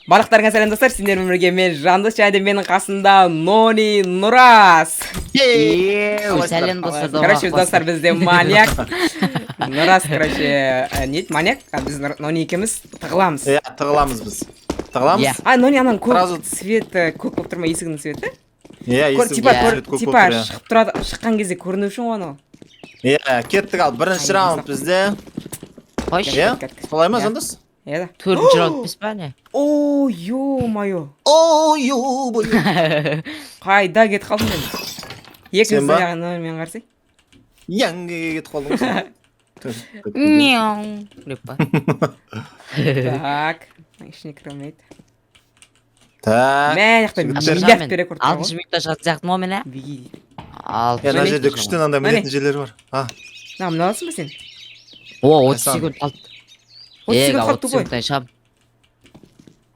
Барлықтарыңа сәлем достар, сендермен бірге мен Жандос және менің қасымда Нони Нурас. Сәлем достар. Короче, достар, бізде маньяк. Нурас, короче, не маньяк, біз Нони екеуміз тығыламыз. Иә, тығыламыз біз. Тығыламыз? Нони анан көк свет, көк болып тұрма есігінің светі? Иә, есігінің свет көк болып тұрма. Шығып тұрады, шыққан кезде көріну үшін ғой анау. Иә, кеттік ал, бірінші раунд бізде. Қойш. Иә, солай ма, Жандос? Иә да. Төртінші раунд біз ба не? О, ё-моё. Ой-ё-бой. Қайда кетіп қалдым мен? Екінші аяғын мен қарсы. Яңғеге кетіп қалдым сен. Мяу. Деп па. Так, ішіне кірмейді. Так. Мә, яқта миллиард рекорд бар ғой. 6 минутта шығатын сияқтым ғой мен, ә? Биги. Ана жерде күштен анда мінетін жерлер бар. Мына аласың ба сен? О, 30 секунд қалды. 30 секунд қалды ғой. секундтан шығам.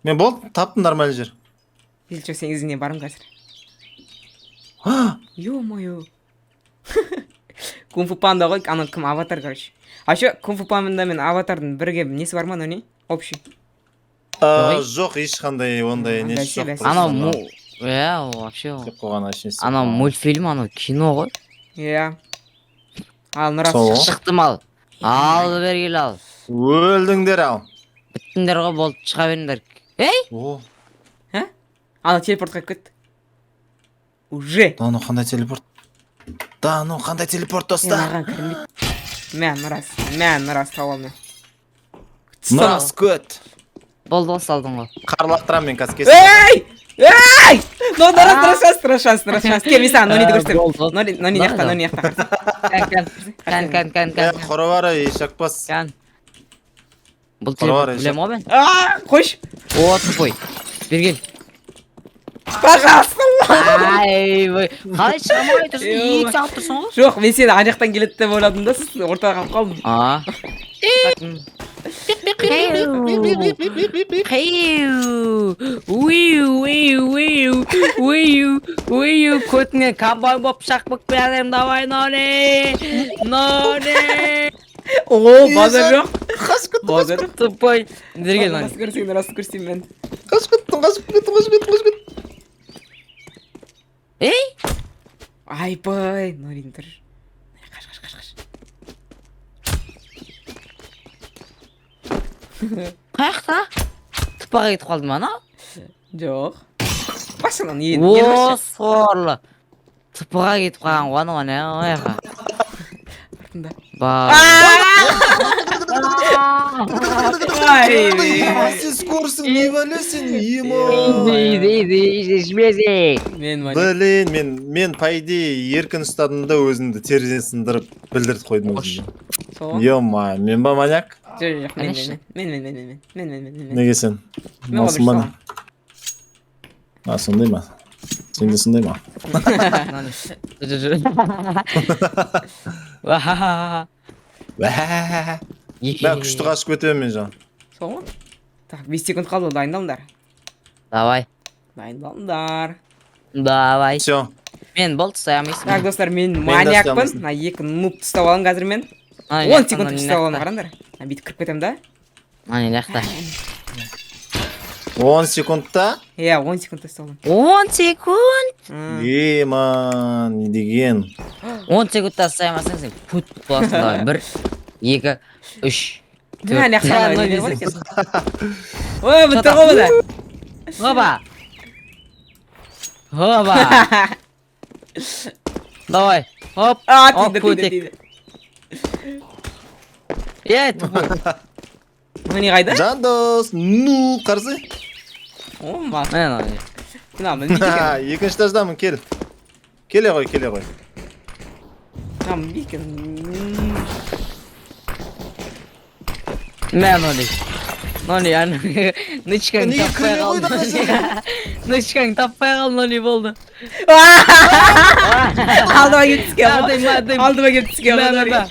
Мен болды, таптым нормальный жер. Елчо, сен ізіне барым қазір. Ё-моё. Кунг-фу панда ғой, ана кім аватар, короче. Ашы, кунг-фу панда мен аватардың бірге несі бар ма, Нони? Общий. Жоқ, ешқандай ондай несі жоқ. Анау вообще. Деп қойған ашынесі. Анау мультфильм, анау кино ғой. Иә. Ал, Нұрас. Шықтым ал. Ал бергел ал. Өлдіңдер ал. Біттіңдер ғой, болды, шыға беріңдер. Ей? Ана телепортқа кетті. Уже. Да, ну қандай телепорт? Да, ну қандай телепорт доста? Маған кірмейді. Мен Нұрас тауамын. Нұрас көт. Болды ғой, салдың ғой. Қарлақтырам мен қазір кесіп. Эй! Ну, Нұрас шанс. Кел, мен саған Нониді көрсетемін. Нони яқта. Кән. Құры бар, еш ақпас. Кән. Бұл телефон білем ғой мен? Қойш. О, тупой. Бергел. Пожалуйста. Ай, қалай шығамай тұрсың? 2 сағат тұрсың ғой? Жоқ, мен сені ана жақтан келеді деп ойладым да, сіз ортаға қалып қалдым. Көтіңе камбай боп шақ бұк бәрім, давай, Нони! О, базар жоқ. Базар. Тупой. Бергел, Нони. Нұрас көрсем мен. Қашып кеттің. Ей? Айбай, Норин тұр. Қаш. Қаяқта? Тұпаға кетіп қалды ма, ана? Жоқ. Басынан ен. О, сорлы. Тұпаға кетіп қалған ғой, ана, ояға. Артында. Сіз көрсің, не бәлесің, ема. Блин, мен пайде еркін ұстадым да өзімді терезен сындырып білдірді қойдым өзімді. Ема, мен ба маньяк? Жоқ, мен. Неге сен? Масың ба не? Сондай ма? Сен де сондай ма? Бә күшті қашып кетемін мен жан. Сол ма? Так, 5 секунд қалды, дайындалыңдар. Давай. Давай. Все. Мен болды, саямайсың. Так, достар, мен маньякпын. На 2 нуб тұстап алам қазір мен. 10 секунд тұстап алам, қарандар. Бүйтіп кіріп кетем да. Ане, лақта. 10 секундта? Иә, 10 секунд тұстап алам. 10 секунд? Ема, не деген? 10 секундта саямасың сен. Пут, боласың, давай. 1, 2, 3. Мә, лақта. Ой, бұтты ғой бұда. Хоба. Давай. Хоп. Тиді. Ей, тупой. Нони қайда? Жандос, ну, қарсы? О, ма. Мен ой. Екінші таждамын, кел. Келе ғой. Там бекен. Мен Нони. Нони, нычкаң таппай қалды. Нычкаң таппай қалды, Нони болды. Алдыма кеп түске. Дым ақтыр.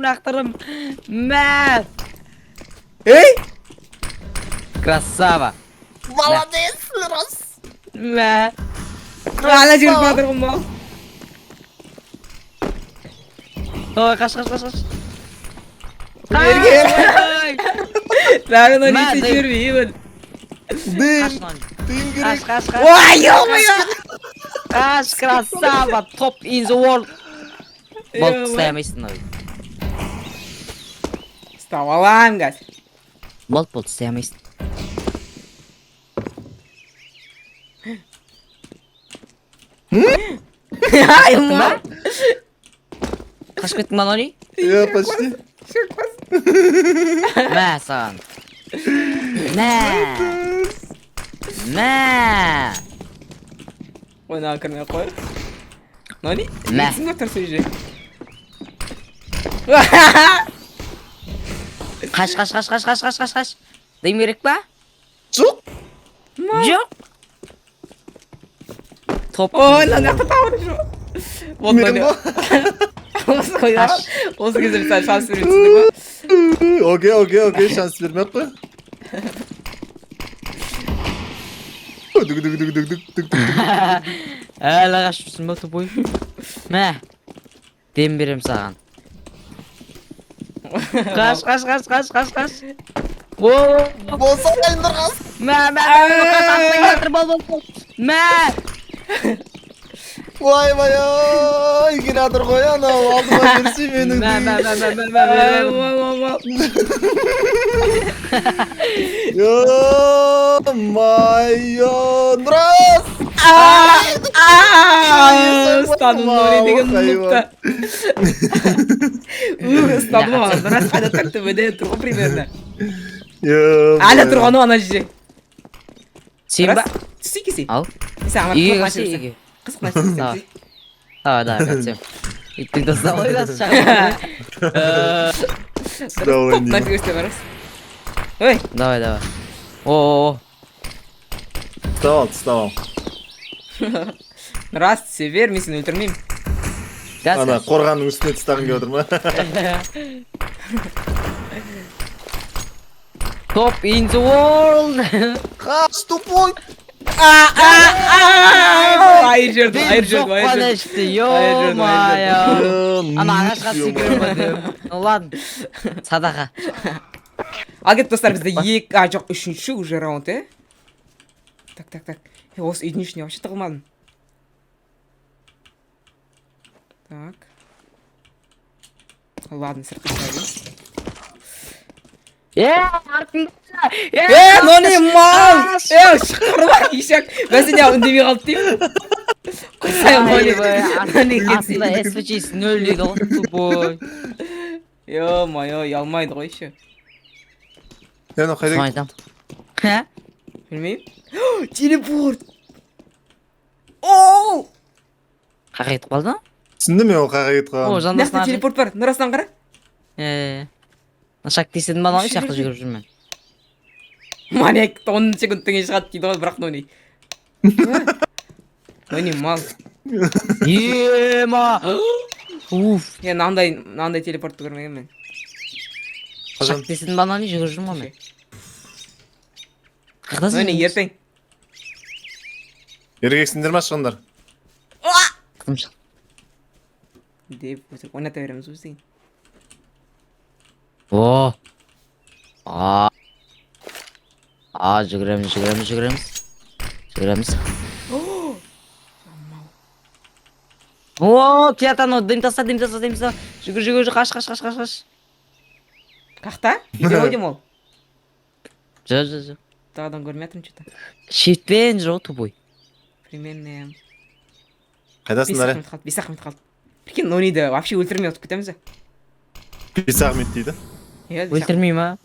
Лақтырдым. Мә. Ей! Красава. Молодец, раз. Мә. Ана жүріп жатыр ғой мал. Ой, қаш. Тағы нони Мә, сен дай. жүрмеймін. Дым. Дым керек. Қаш. Ой, ё-моё. Қаш, красава. Top in the world. Болды, ұстай алмайсың. Ұстап алам, газ. Болды, ұстай алмайсың. Ай, мал. Қашып кеттің ба, Нони? Я почти. Мә, саған. Мә. Ойнаған кірмей қой. Нони? Мә. Несің өтір сөйже? Қаш. Дейм керек па? Жоқ. Жоқ. Топ. Ой, Нони ақы тауырып жүр. Вот Мен Нони. ба? Осы қойда. Осы кезде сәл шанс беретсіңді ғой. Окей, шанс бермек қой. Әлі қашып жүрсің ба, тупой? Мә. Дем берем саған. Қаш. Болса әлмір қас. Мә. Ой, генератор қой анау алдыма берсей менің. Ай, мал. Ё-майо, Нұрас! Ұстадым Нони деген нұқта. Ұстадым аған. Нұрас қайда тұр төбеде тұр ғой примерно. Әлі тұрғаны ана жерде. Сен ба? Түсейік сен. Ал. Сен ана Үйге қызық кірсе нәрсе үйге. қызық нәрсе істесең. Да, кәтсем. Иттік достап ойғасы шағын. Топ нәрсе көрсетем арас. Ой. Давай. О. Вставал. Нұрас түсе бер, мен сені өлтірмеймін. Ана қорғанның үстіне тыстағын келіп отыр ма? Top in the world. Қаш, тупой! Айыр жүрді. Ё-майо. Ана ағашқа секіріп өтем. Ну ладно. Садаға. Ал кет достар, бізде жоқ, үшінші уже раунд, Так. Осы үйдің ішіне вообще тығылмадым. Так. Ладно, сыртқа шығайын. Артында. Нони, мал! Шықырма, ешек. Мен сен үндемей қалды деймін. Қойсайым, Нони. Астында SVЧ 0 дейді ғой, тупой. Ё-майо, ұялмайды ғой еще. Яна, қайда Соны кетті? айтам. Білмеймін. Телепорт! Оу! Қаға кетіп қалды ма? Түсіндім мен ол қаға кетіп О, қалғанын. жандасына Нақты телепорт бар, Нұрастан қара. Шак тесетін ба Нони сияқты жүгіріп жүрмін. Маньяк 10 секундтан кейін шығады дейді ғой, бірақ Нони. Нони, мал. Ема! Уф! Нандай телепортты көрмеген мен. Шак тесетін ба Нони жүгіріп жүрмін ғой мен. Қайдасың? Нони, ертең. Ергексіңдер ма шығындар? Қым шық. Деп, ойната береміз өз деген. О! Жүгіреміз. О, келатан, дым таста. Жүгір, қаш. Қақта? Үйде ғой дем ол. Жоқ. Тағадан көрмеятым что-то. Шетпен жүр, тупой. Примерно. Қайдасыңдар? 5 минут қалды. Прикинь, Нониді вообще өлтірмей отып кетеміз. 5 Ахмет дейді. Өлтірмей ма?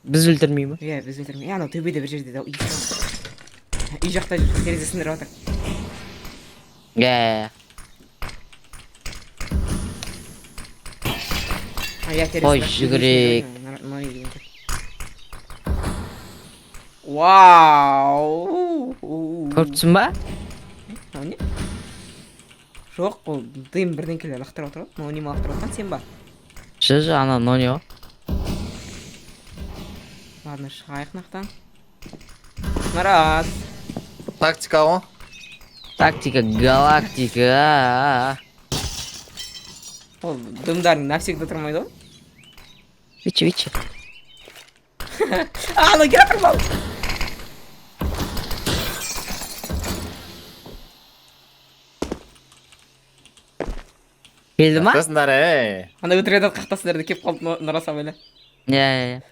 Біз өлтірмей ма? Иә, біз өлтірмей. Анау төбеде бір жерде үй жақта жүр, терезесін іріп отыр. Ой, жүгірек. Вау! Көріпсің ба? Не? Жоқ, ол дым бірдеңкелер лақтырып отыр ғой. Нони ма лақтырып отқан, сен ба? Ана Нони ғой. Ладно, шығайық нақтан. рас. Тактика ғой. Тактика галактика. Ол дымдарың навсегда тұрмайды ғой. Вичи. Ну кіре тұрмау. Келді ма? Қақтасыңдар, Анда өтіреді қақтасыңдар да кеп қалып нұраса бәлі. Я.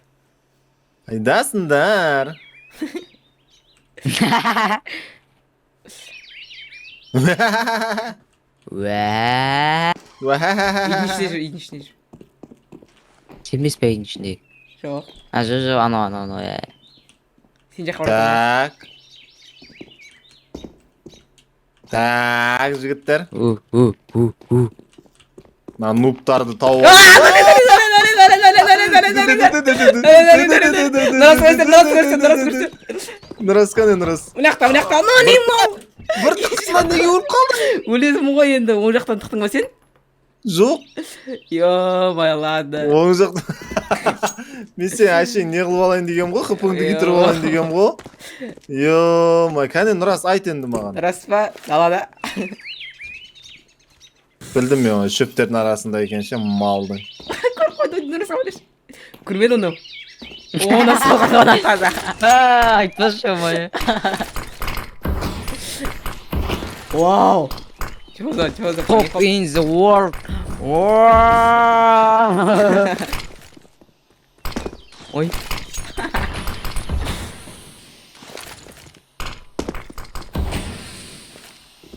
Қайдасыңдар? Уә. Үйдің ішіне жүр. Сенбес пе үйдің ішінде? Жоқ. Жо, анау, я. Сен жаққа барасың. Так, жігіттер. У. Мына нубтарды тауып Нұрас қане, Нұрас. Мынаяқта, ну. Бір тұқсынан неге өліп қалды? Өлесің ғой енді, оң жақтан тұқтың ба сен? Жоқ. Ё-май, ладно. Оң жақтан. Мен сен әшең не қылып алайын дегем ғой, қыпыңды кетіріп алайын дегем ғой. Ё-май, кәне Нұрас айт енді маған. Рас па, далада. Білдім мен, шөптердің арасында екенше малдың. Көріп қойды, Нұрас абылеш. Көрмеді оны. Оны салған оны таза. Айтпашы май. Вау. Чоза. Top in the world. Ой.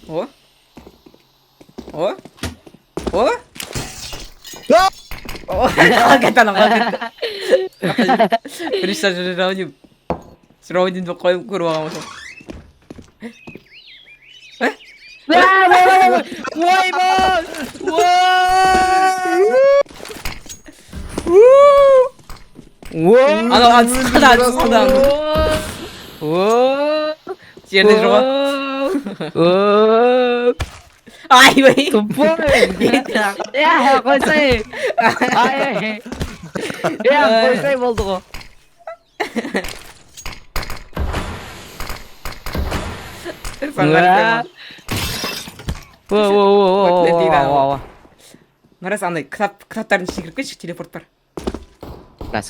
О? Қайтадан қалды. Бірінші жауынын қойып көріп алған осы. Ойбай! Анаған сықыдан. Жерде жоға. Айбай. Тупой. Я қойсай. Ай. Я қойсай болды ғой. Нұрас андай кітаптардың ішіне кіріп кетші, телепорт бар. Қас.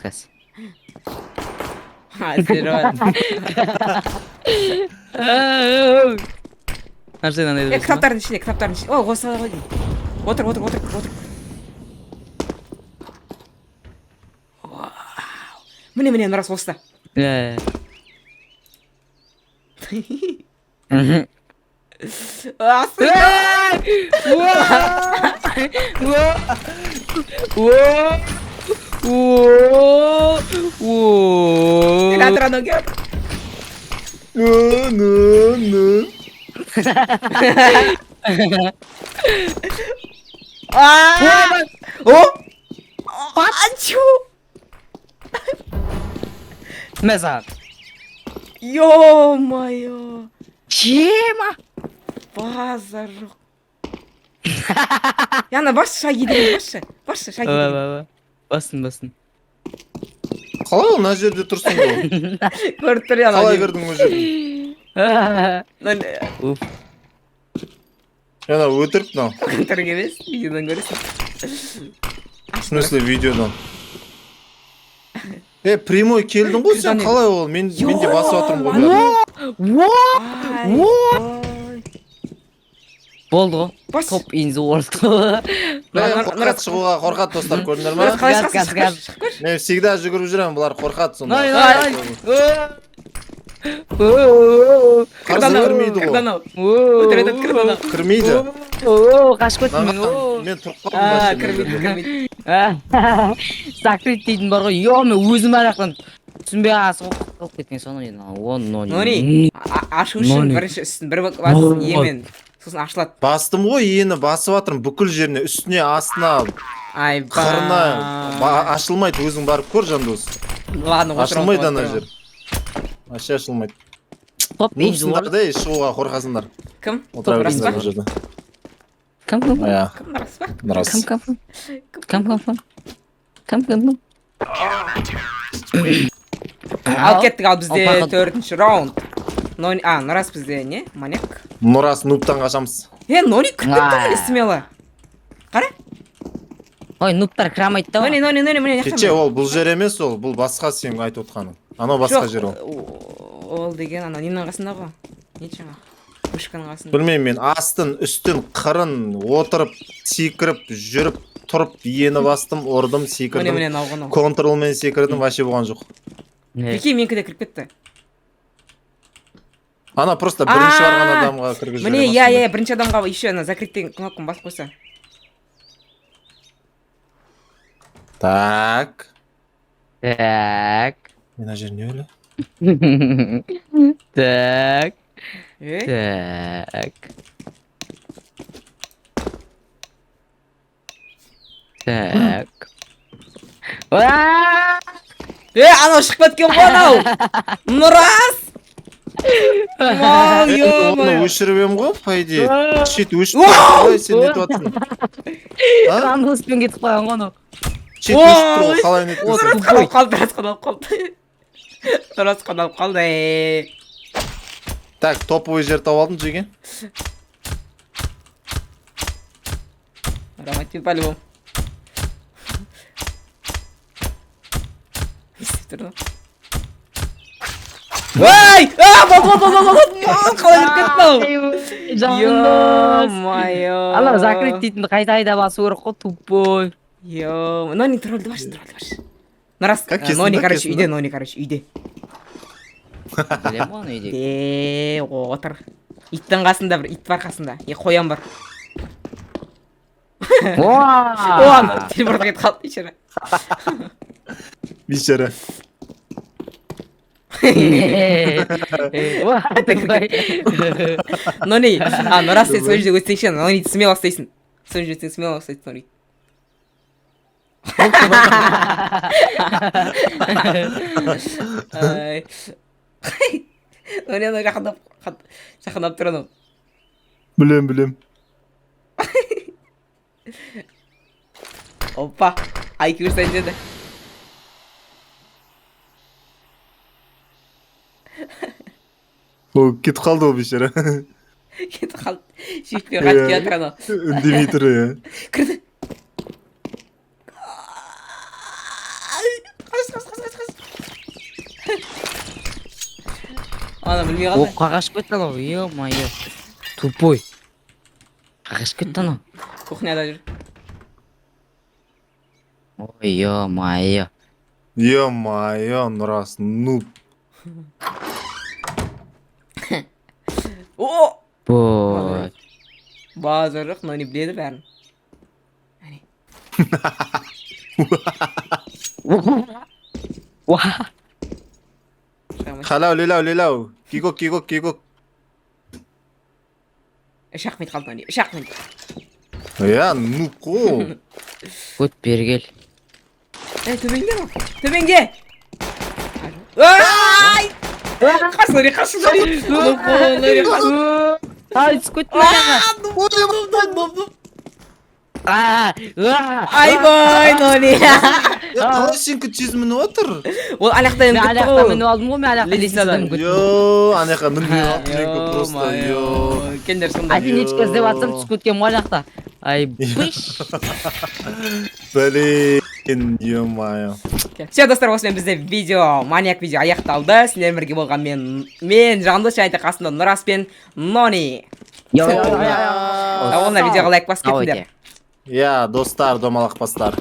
Кітаптардың ішіне. О, осы ғой. Отыр. Міне, Нұрас осыда. Театр ноги. Ну. О? Ачу! Мезар. Ё-моё. Чема? Базар жоқ. Яна, басшы шай едім, басшы шай едім. Басын. Қалай ол мына жерде тұрсың ғой? Көріп тұр яна. Қалай кірдің ол жерде? Яна өтіріп мынау. Өтірік емес, видеодан көресің. В смысле видеодан? Прямой келдің ғой сен, қалай ол? Мен де басып атырмын ғой. Болды ғой. Top in the world. Қорқат шығуға қорқат достар, көрдіңдер ма? Қаш. Мен всегда жүгіріп жүремін, бұлар қорқат сонда. Қарсы кірмейді ғой. Кірмейді. Қашып көттім мен. Мен тұрып қалдым. Закрыт дейтін бар ғой. Мен өзім арақтан түсінбей қалып кеткен соны. Нони, ашу үшін бірінші үстін бір басын емен. Сосын ашылады. Бастым ғой, ені басып атырмын бүкіл жеріне, үстіне, астына, қырына. Ашылмайды, өзің барып көр, жандос. Ашылмайды ана жер. Ашы ашылмайды. Нұпсындар да шығуға қорқасыңдар. Кім? Отыра берсіңдер бұл жерде. Кім? Нұрас па? Кім? Ал кеттік, ал бізде Опа. 4-ші раунд. Нұрас бізде не? Маньяк. Нұрас нуптан қашамыз. Нони кіріп кетті смело. Қара. Ой, нуптар кірамайды да. Нони, міне Кече, ол бұл жер емес ол, бұл басқа сен айтып отқаның. Анау басқа жер ол. Ол деген ана ненің қасында ғой. Не жаңа? Вышканың қасында. Білмеймін мен, астын, үстін, қырын, отырып, секіріп, жүріп, тұрып, ені бастым, ұрдым, секірдім. Міне, науғын. Контролмен секірдім, вообще болған жоқ. Беке, менікі де кіріп кетті. Ана просто бірінші барған адамға кіргізіп Міне, я, бірінші адамға еще ана закрыттен кнопканы басып қойса. Так. Так. Мына жер не өлі? Так. Так. Так. Анау шығып кеткен ғой анау! Нұрас! Оны өшіріп ем ғой, пайде. Шет өшіп қалай сен нетіп атсың? Крандоспен кетіп қойған ғой анау. Шет өшіп тұр ғой, қалай нетіп Нұрас қадалып қалды. Так, топовый жер тауып алдым жеге. Романтин по-любому. Ой! Бол! Қалай жүріп кетті? Ё-моё. Ала закрыть дейтінді қайта басу керек қой, тупой. Нони тролльді башы. Нұрас, Нони, үйде. Білем ғой оны үйде. Отыр. Иттің қасында бір, ит бар қасында. Қоян бар. Оған! Телепортқа кетіп қалды, ешері. Бейшара. Нони, Нұрас сен сол жерде өтсеңші, Нониді смело ұстайсың. Сол жерде өтсең смело ұстайсың, Нониді. Нони ана жақындап тұр анау. Білем. Опа, IQ сайын деді. О, кетіп қалды ол бейшара. Кетіп қалды. Шешпей қайтып келе жатыр анау. Үндемей тұр, иә. Кірді. Ана білмей қалды. Қағашып кетті анау, ё-моё. Тупой. Қағашып кетті анау. Кухняда жүр. Ой, ё-моё. Ё-моё, Нұрас, нуб. О! Бой. Базарық, Нони біледі бәрін. Уа. Халау, лелау. Кигок. Шақмет қалды, Нони. Шақмет. Иә, нуб қой. Көт бергел. Төбеңде ма? Төбеңде! Ай! Қашы, Нони. Ай, түсіп кетті ма? Айбай, Нони. Қалай сенкі тез мініп отыр? Ол алаяқтан Мен кетті аяқтан ғой. мініп алдым ғой, мен аяқтан Лестадан. Йо, анаяққа мінбей қалды просто, йо. Кендер сонда. Один ичке іздеп атсам түсіп кеткен ғой аяқта. Ай, биш. Блин, ё-моё. Все, достар, осымен бізде видео, маньяк видео аяқталды. Сіздермен бірге болған мен Жандос және де қасында Нұрас пен Нони. Онда видеоға лайк басып кетіңдер. Иә, достар, домалақ бастар.